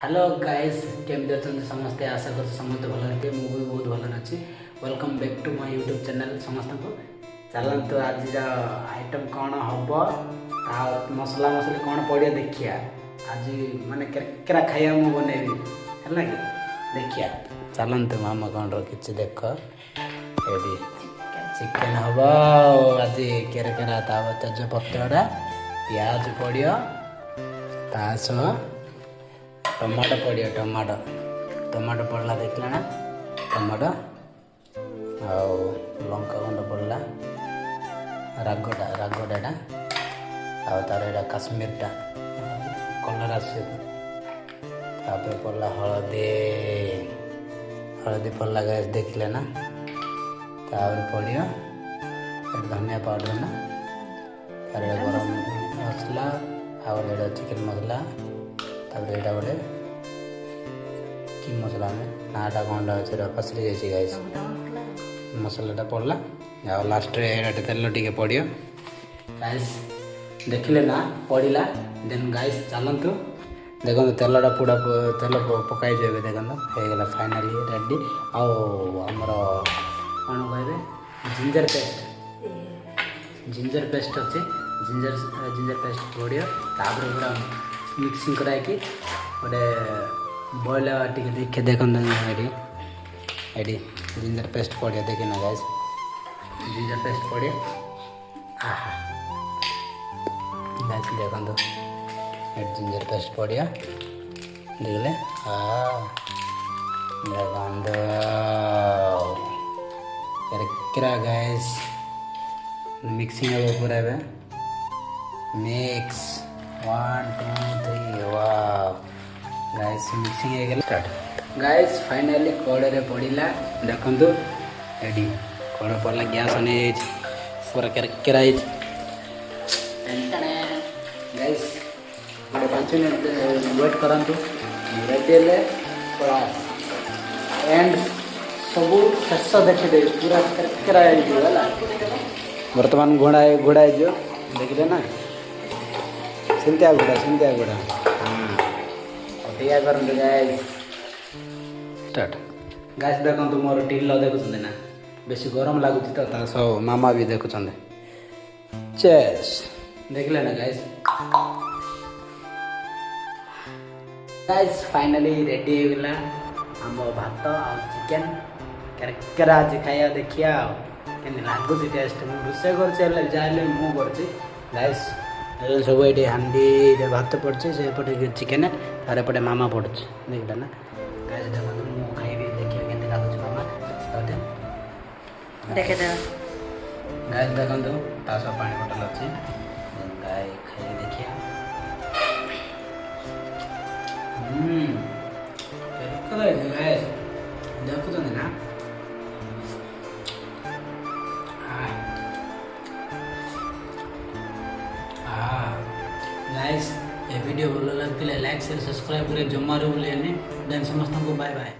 Hello guys केमती अच्छा समस्ते आशा कर समस्ते भल थे भी बहुत भल अच्छी welcome back to my YouTube channel समस्त को चलते आज आइटम कौन हम मसला मसली कौन पड़े देखिया आज माने केरा खाइया मु बनैबी है कि देखिया चलते मामा कौन रखी देख ये चिकेन हम आज केरा केरा तेजपत्रा पियाज पड़ो तासह टमाटो पड़ियो टमाटो पड़ला देखला ना टमाटो आउ लंका गुंड पड़ला रागडाटा आउ तार एटा काश्मीरटा कलर आसे तापर पड़ला हळदी पड़ला गैस देखले ना तापर पड़ियो धनिया पाउडर ना तार गरम मसला आउ एटा चिकन मसला तापर एटा गोटे कि मसला में नाटा कौन अच्छे पसरी जाइए गाइस मसलाटा पड़ला आ लास्ट तेल टिके पड़ियो गाइस देखिले ना पड़ला देन गाइस चलतु देखो तेलटा पूरा तेल पकाई देवे देखो हो गला फाइनाली रेडी आमर कौन कहे जिंजर पेस्ट अच्छे जिंजर पेस्ट पड़ियो तापर पूरा मिक्सिंग कराइकी गोटे बॉयल टी देखे देख ये जिंजर पेस्ट पड़े देखे ना गाइस जिंजर पेस्ट पड़े गाइस देखो जिंजर पेस्ट पड़िया देखले देखो गाइस मिक्सिंग हम पूरा मिक्स 1 2 3 वाव गाइस मिक्सिंग हो गया स्टार्ट गाइस फाइनली कड़े रे पड़िला देखंतु एडी कड़े पड़ला गैस ने पूरा केरा गाइस 5 मिनट वेट करंतु रेडी ले पूरा एंड सब शेष देखि दे पूरा केरा गला वर्तमान घोड़ा जो देखले ना सिंतिया गुड़ा हाँ टिया करते गाइस स्टार्ट गाइस देखो मोर टिल देखुं ना बेसी गरम लगुच तो सब मामा भी देखुं चेस देखले ना गाइस गाइस फाइनली रेडी हो गला हम भात आ चिकेन केरा आज खाया देखिया के लगुच टेस्ट मुझे रोसे कर मु गाइस सब ये हांडी भात पड़े से पटे चिकेन तार पटे मामा पड़े देखला ना गाइस देखो मु खाइबी देखिए केमती लगुच मामा देखे दे गाइस देखो तास पानी बोतल अच्छे गाय खाई देखिए गाइस देखुं ना गाइस ये वीडियो भल लगते लाइक शेयर सब्सक्राइब करें जमारू बोले देन समस्त को बाय बाय।